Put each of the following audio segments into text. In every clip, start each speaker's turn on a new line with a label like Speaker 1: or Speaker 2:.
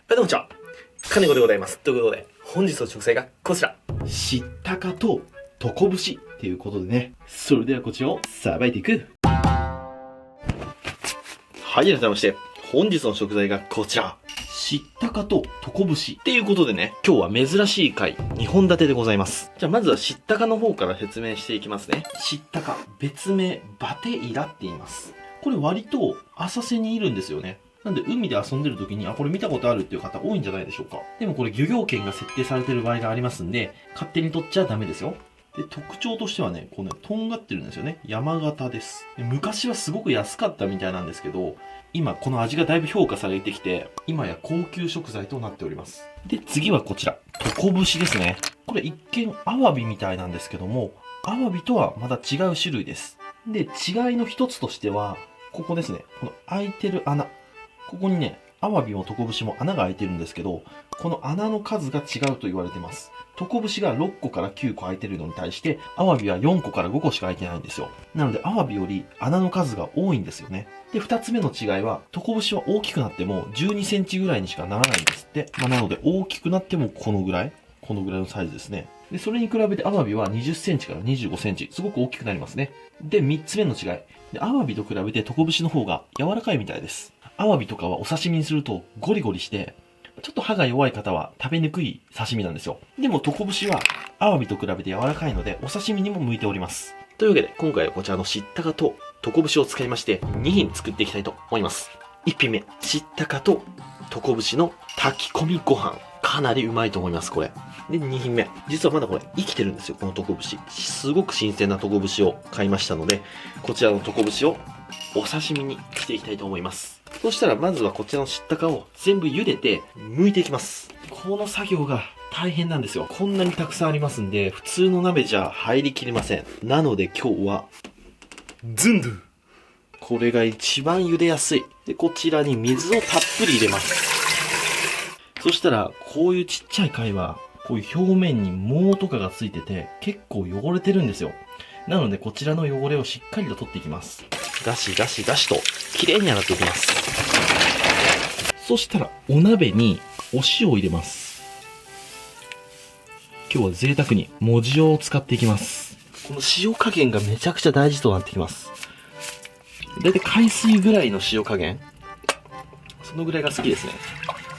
Speaker 1: どうもこんにちは。金子でございます。ということで、本日の食材がこちら。
Speaker 2: 知ったかとトコブシっていうことでね。それではこちらをさばいていく。
Speaker 1: はい、改めまして、本日の食材がこちら。
Speaker 2: 知ったかとトコブシ。
Speaker 1: っていうことでね、今日は珍しい回、2本立てでございます。じゃあまずは知ったかの方から説明していきますね。
Speaker 2: 知ったか、別名バテイラって言います。これ割と浅瀬にいるんですよね。なんで海で遊んでる時に、これ見たことあるっていう方多いんじゃないでしょうか。でもこれ漁業権が設定されてる場合がありますんで、勝手に取っちゃダメですよ。で、特徴としてはね、こうね、とんがってるんですよね。山形です。で、昔はすごく安かったみたいなんですけど、今この味がだいぶ評価されてきて、今や高級食材となっております。で、次はこちら。トコブシですね。これ一見アワビみたいなんですけども、アワビとはまた違う種類です。で、違いの一つとしては、ここですね。この開いてる穴。ここにね、アワビもトコブシも穴が開いてるんですけど、この穴の数が違うと言われてます。トコブシが6個から9個開いてるのに対して、アワビは4個から5個しか開いてないんですよ。なので、アワビより穴の数が多いんですよね。で、2つ目の違いは、トコブシは大きくなっても12センチぐらいにしかならないんですって。なので、大きくなってもこのぐらいのサイズですね。で、それに比べてアワビは20センチから25センチ。すごく大きくなりますね。で、3つ目の違い。で、アワビと比べてトコブシの方が柔らかいみたいです。アワビとかはお刺身にするとゴリゴリして、ちょっと歯が弱い方は食べにくい刺身なんですよ。でもトコブシはアワビと比べて柔らかいのでお刺身にも向いております。
Speaker 1: というわけで、今回はこちらの知ったかとトコブシを使いまして、2品作っていきたいと思います。1品目、知ったかとトコブシの炊き込みご飯。かなりうまいと思います、これ。で、2品目。実はまだこれ生きてるんですよ、このトコブシ。すごく新鮮なトコブシを買いましたので、こちらのトコブシをお刺身にしていきたいと思います。そしたらまずはこちらの知ったかを全部茹でて剥いていきます。この作業が大変なんですよ。こんなにたくさんありますんで、普通の鍋じゃ入りきりません。なので今日は、ズンドゥ。これが一番茹でやすい。で、こちらに水をたっぷり入れます。そしたら、こういうちっちゃい貝は、こういう表面に毛とかがついてて、結構汚れてるんですよ。なので、こちらの汚れをしっかりと取っていきます。ガシガシガシと、綺麗に洗っていきます。そしたら、お鍋にお塩を入れます。今日は贅沢に、藻塩を使っていきます。この塩加減がめちゃくちゃ大事となってきます。だいたい海水ぐらいの塩加減。そのぐらいが好きですね。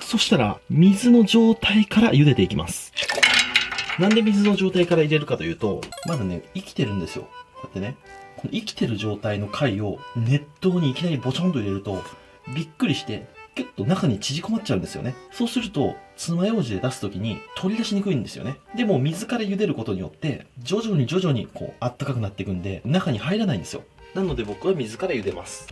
Speaker 1: そしたら、水の状態から茹でていきます。なんで水の状態から入れるかというと、まだね、生きてるんですよ。こうやってね。この生きてる状態の貝を熱湯にいきなりボチョンと入れると、びっくりして、キュッと中に縮こまっちゃうんですよね。そうすると、爪楊枝で出すときに取り出しにくいんですよね。でも水から茹でることによって、徐々にこう、あったかくなっていくんで、中に入らないんですよ。なので僕は水から茹でます。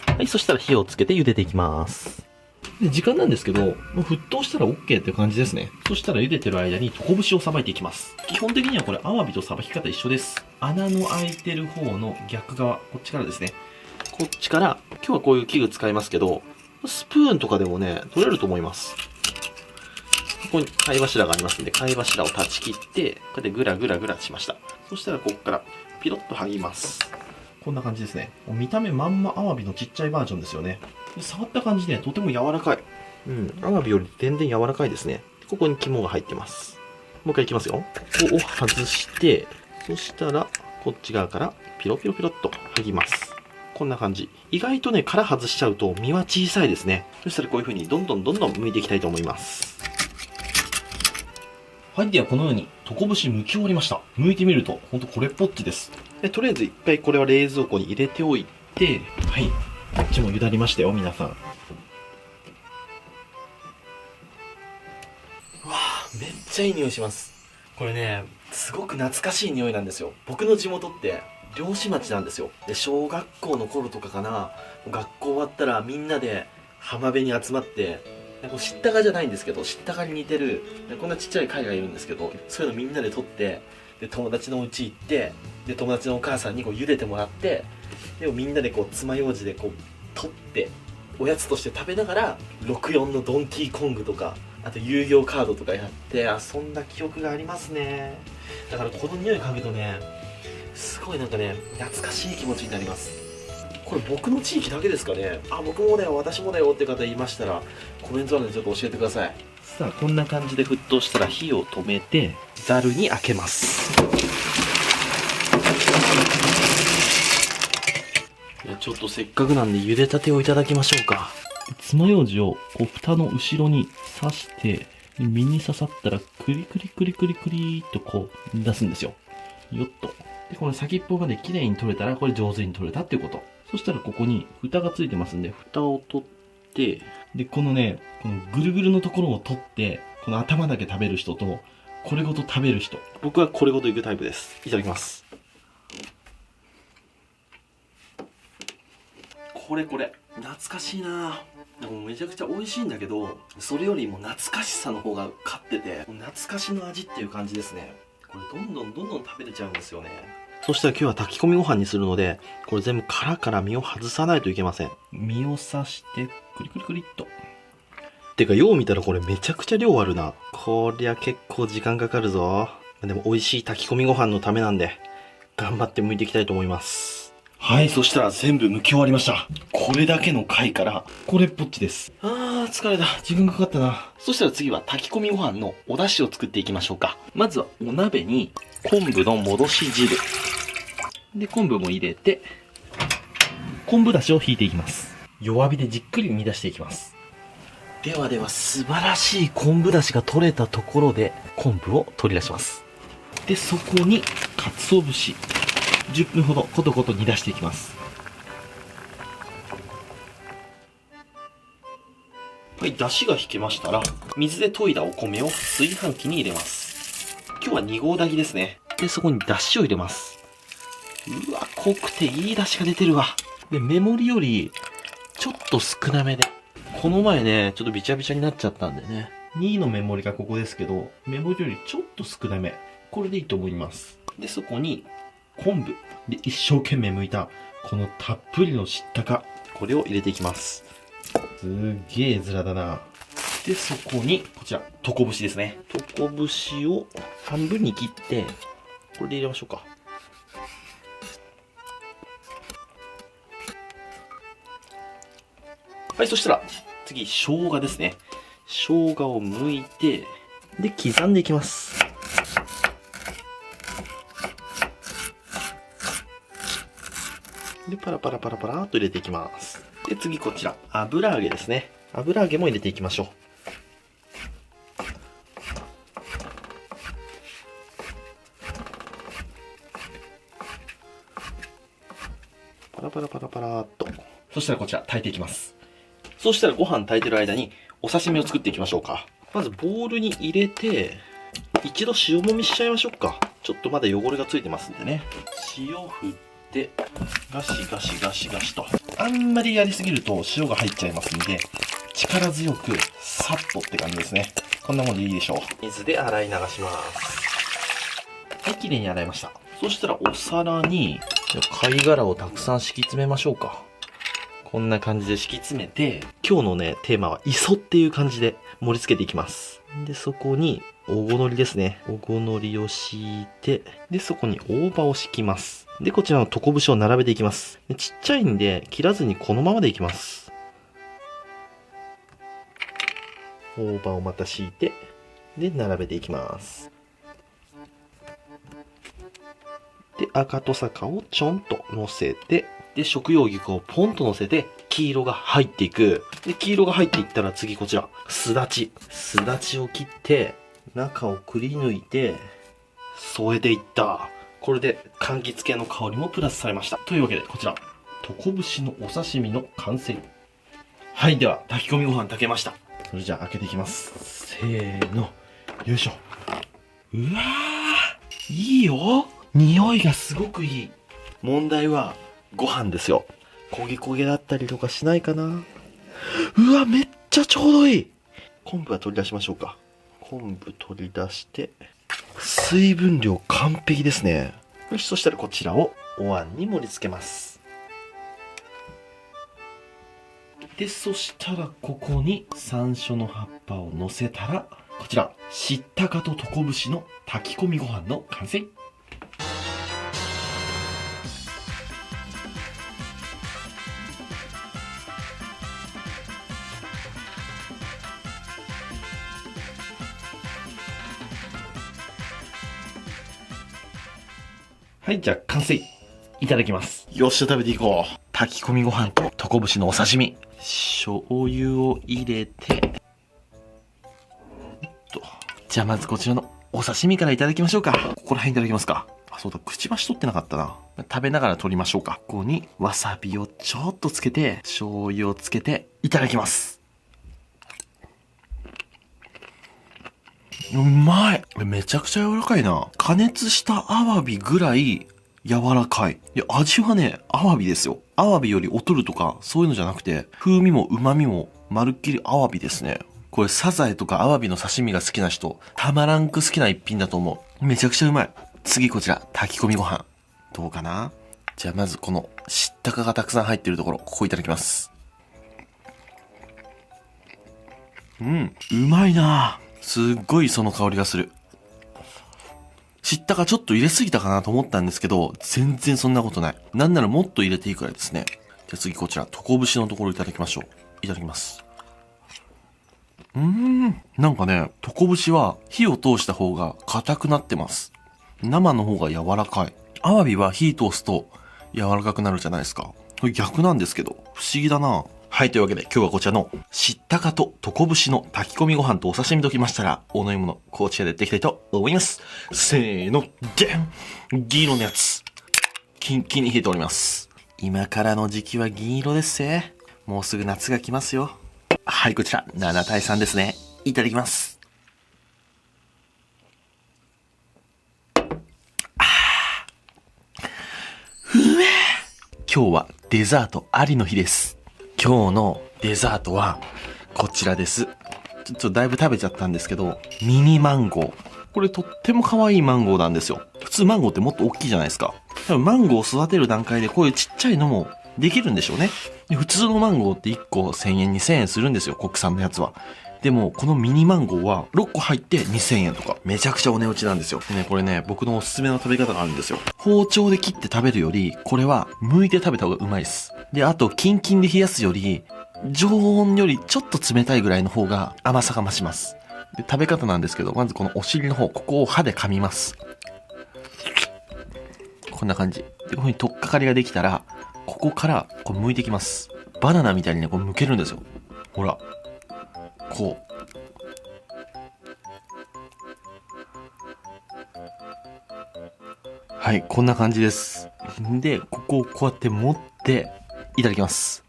Speaker 1: はい、そしたら火をつけて茹でていきます。で、時間なんですけど、もう沸騰したら OK っていう感じですね。そしたら茹でてる間にトコブシをさばいていきます。基本的にはこれアワビとさばき方一緒です。穴の開いてる方の逆側、こっちからですね。こっちから、今日はこういう器具使いますけど、スプーンとかでもね、取れると思います。ここに貝柱がありますんで、貝柱を断ち切って、こうやってグラグラグラしました。そしたらここからピロッと剥ぎます。こんな感じですね。見た目まんまアワビのちっちゃいバージョンですよね。で触った感じでとても柔らかい。アワビより全然柔らかいですね。ここに肝が入ってます。もう一回いきますよ。ここを外して、そしたらこっち側からピロピロピロっと剥ぎます。こんな感じ。意外とね、殻外しちゃうと身は小さいですね。そしたらこういう風にどんどん剥いていきたいと思います。
Speaker 2: はい、ではこのようにトコブシ剥き終わりました。剥いてみると、ほんとこれっぽっちです。
Speaker 1: でとりあえず一回これは冷蔵庫に入れておいて、
Speaker 2: はい。こっちも茹だりましたよ、皆さん。わ
Speaker 1: あ、めっちゃいい匂いします。これね、すごく懐かしい匂いなんですよ。僕の地元って漁師町なんですよ。で、小学校の頃とかかな、学校終わったらみんなで浜辺に集まって、知ったかじゃないんですけど、知ったかに似てる、こんなちっちゃい貝がいるんですけど、そういうのみんなで取って、で、友達の家行って、で、友達のお母さんにこう茹でてもらって、でもみんなでこう爪楊枝でこう取って、おやつとして食べながら、64のドンキーコングとか、あと遊戯王カードとかやって遊んだ記憶がありますね。だからこの匂い嗅ぐとね、すごいなんかね、懐かしい気持ちになります。これ僕の地域だけですかね。あ、僕もだよ、私もだよって方いましたら、コメント欄でちょっと教えてください。さあ、こんな感じで沸騰したら火を止めて、ざるに開けます。いや、ちょっとせっかくなんで茹でたてをいただきましょうか。爪楊枝をこう蓋の後ろに刺して、身に刺さったらクリクリクリクリクリっとこう出すんですよ。よっと。で、この先っぽまで綺麗に取れたら、これ上手に取れたっていうこと。そしたらここに蓋がついてますんで、蓋を取って、で、このね、このぐるぐるのところを取って、この頭だけ食べる人と、これごと食べる人。僕はこれごといくタイプです。いただきます。これ、懐かしいな。でもめちゃくちゃ美味しいんだけど、それよりも懐かしさの方が勝ってて、懐かしの味っていう感じですね。これどんどん食べれちゃうんですよね。そしたら今日は炊き込みご飯にするので、これ全部殻から身を外さないといけません。身を刺して、クリクリクリっと。てか、よう見たらこれめちゃくちゃ量あるな。こりゃ結構時間かかるぞ。でも美味しい炊き込みご飯のためなんで、頑張って剥いていきたいと思います。はい、そしたら全部剥き終わりました。これだけの貝から、これっぽっちです。疲れた。時間かかったな。そしたら次は炊き込みご飯のお出汁を作っていきましょうか。まずはお鍋に昆布の戻し汁。で、昆布も入れて、昆布出汁を引いていきます。弱火でじっくり煮出していきます。では素晴らしい昆布出汁が取れたところで、昆布を取り出します。で、そこに、鰹節。10分ほどコトコト煮出していきます。はい、出汁が引けましたら、水で研いだお米を炊飯器に入れます。今日は2合炊きですね。で、そこに出汁を入れます。うわ、濃くていい出汁が出てるわ。で、目盛りより、ちょっと少なめで。この前ね、ちょっとビチャビチャになっちゃったんでね。2位の目盛りがここですけど、目盛りよりちょっと少なめ。これでいいと思います。で、そこに、昆布。で、一生懸命剥いた、このたっぷりの知ったか。これを入れていきます。すげえ面だな。で、そこに、こちら、トコブシですね。トコブシを半分に切って、これで入れましょうか。はい、そしたら、次、生姜ですね。生姜を剥いて、で、刻んでいきます。で、パラパラパラパラっと入れていきます。で、次こちら、油揚げですね。油揚げも入れていきましょう。パラパラパラパラっと。そしたらこちら、炊いていきます。そしたらご飯炊いてる間に、お刺身を作っていきましょうか。まず、ボウルに入れて、一度塩もみしちゃいましょうか。ちょっとまだ汚れがついてますんでね。塩振って、ガシガシガシガシと。あんまりやりすぎると塩が入っちゃいますんで、力強くさっとって感じですね。こんなもんでいいでしょう。水で洗い流します。はい、綺麗に洗いました。そしたらお皿に貝殻をたくさん敷き詰めましょうか。こんな感じで敷き詰めて、今日のね、テーマは磯っていう感じで盛り付けていきます。で、そこにおごのりですね。おごのりを敷いて、で、そこに大葉を敷きます。で、こちらのトコブシを並べていきます。で、ちっちゃいんで、切らずにこのままでいきます。大葉をまた敷いて、で、並べていきます。で、赤と坂をちょんと乗せて、で、食用菊をポンと乗せて、黄色が入っていく。で、黄色が入っていったら次こちら、すだち。すだちを切って、中をくり抜いて、添えていった。これで柑橘系の香りもプラスされました。というわけで、こちら、トコブシのお刺身の完成。はい、では、炊き込みご飯炊けました。それじゃあ開けていきます。せーの。よいしょ。うわー、いいよ。匂いがすごくいい。問題は、ご飯ですよ。焦げ焦げだったりとかしないかな。うわ、めっちゃちょうどいい。昆布は取り出しましょうか。昆布取り出して、水分量完璧ですね。よし、そしたらこちらをお椀に盛り付けます。で、そしたらここに山椒の葉っぱを乗せたら、こちら、知ったかとトコブシの炊き込みご飯の完成。
Speaker 2: はい、じゃあ完成。いただきます。
Speaker 1: よっしゃ、食べていこう。炊き込みご飯とトコブシのお刺身。醤油を入れて。じゃあまずこちらのお刺身からいただきましょうか。ここら辺いただきますか。あ、そうだ、くちばし取ってなかったな。食べながら取りましょうか。ここにわさびをちょっとつけて、醤油をつけて、いただきます。うまい。めちゃくちゃ柔らかいな。加熱したアワビぐらい柔らかい。いや、味はね、アワビですよ。アワビより劣るとか、そういうのじゃなくて、風味も旨味もまるっきりアワビですね。これサザエとかアワビの刺身が好きな人、たまらんく好きな一品だと思う。めちゃくちゃうまい。次こちら、炊き込みご飯。どうかな？じゃあまずこの、知ったかがたくさん入ってるところ、ここいただきます。うん、うまいなぁ。すっごいその香りがする。知ったかちょっと入れすぎたかなと思ったんですけど、全然そんなことない。なんならもっと入れていいくらいですね。じゃあ次こちら、トコブシのところいただきましょう。いただきます。なんかね、トコブシは火を通した方が硬くなってます。生の方が柔らかい。アワビは火通すと柔らかくなるじゃないですか。これ逆なんですけど、不思議だな。はい、というわけで今日はこちらの知ったかとトコブシの炊き込みご飯とお刺身ときましたら、お飲み物、こちらでやっていきたいと思います。せーの、でん！銀色のやつ。キンキンに冷えております。今からの時期は銀色ですぜ。もうすぐ夏が来ますよ。はい、こちら、7対3ですね。いただきます。今日はデザートありの日です。今日のデザートはこちらです。ちょっとだいぶ食べちゃったんですけど、ミニマンゴー。これとっても可愛いマンゴーなんですよ。普通マンゴーってもっと大きいじゃないですか。多分マンゴーを育てる段階でこういうちっちゃいのもできるんでしょうね。で普通のマンゴーって1個1000円2000円するんですよ、国産のやつは。でも、このミニマンゴーは6個入って2000円とか。めちゃくちゃお値打ちなんですよ。でね、これね、僕のおすすめの食べ方があるんですよ。包丁で切って食べるより、これは剥いて食べた方がうまいです。で、あと、キンキンで冷やすより、常温よりちょっと冷たいぐらいの方が甘さが増します。で、食べ方なんですけど、まずこのお尻の方、ここを歯で噛みます。こんな感じ。で、こういう風に取っかかりができたら、ここからこう剥いていきます。バナナみたいにね、こう剥けるんですよ。ほら。こう。はい、こんな感じです。で、ここをこうやって持って、いただきます。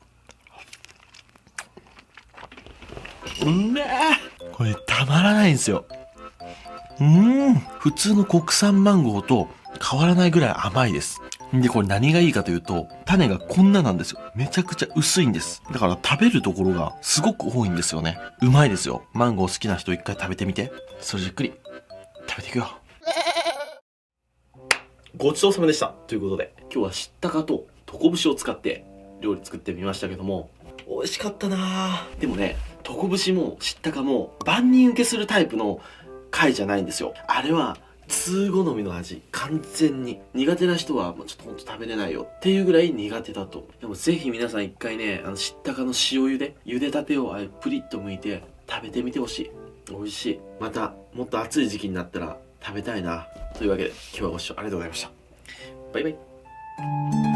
Speaker 1: うめえ！これたまらないんですよ。普通の国産マンゴーと変わらないぐらい甘いです。で、これ何がいいかというと、種がこんななんですよ。めちゃくちゃ薄いんです。だから食べるところがすごく多いんですよね。うまいですよ。マンゴー好きな人一回食べてみて。それじっくり食べていくよ。ごちそうさまでした。ということで、今日は知ったかとトコブシを使って料理作ってみましたけども、美味しかったなぁ。でもね、トコブシも知ったかも万人受けするタイプの貝じゃないんですよ。あれは通好みの味。完全に苦手な人はもうちょっとほんと食べれないよっていうぐらい苦手だと。でもぜひ皆さん一回ね、知ったかの塩茹で、茹でたてをプリッと剥いて食べてみてほしい。美味しい。またもっと暑い時期になったら食べたいな。というわけで今日はご視聴ありがとうございました。バイバイ。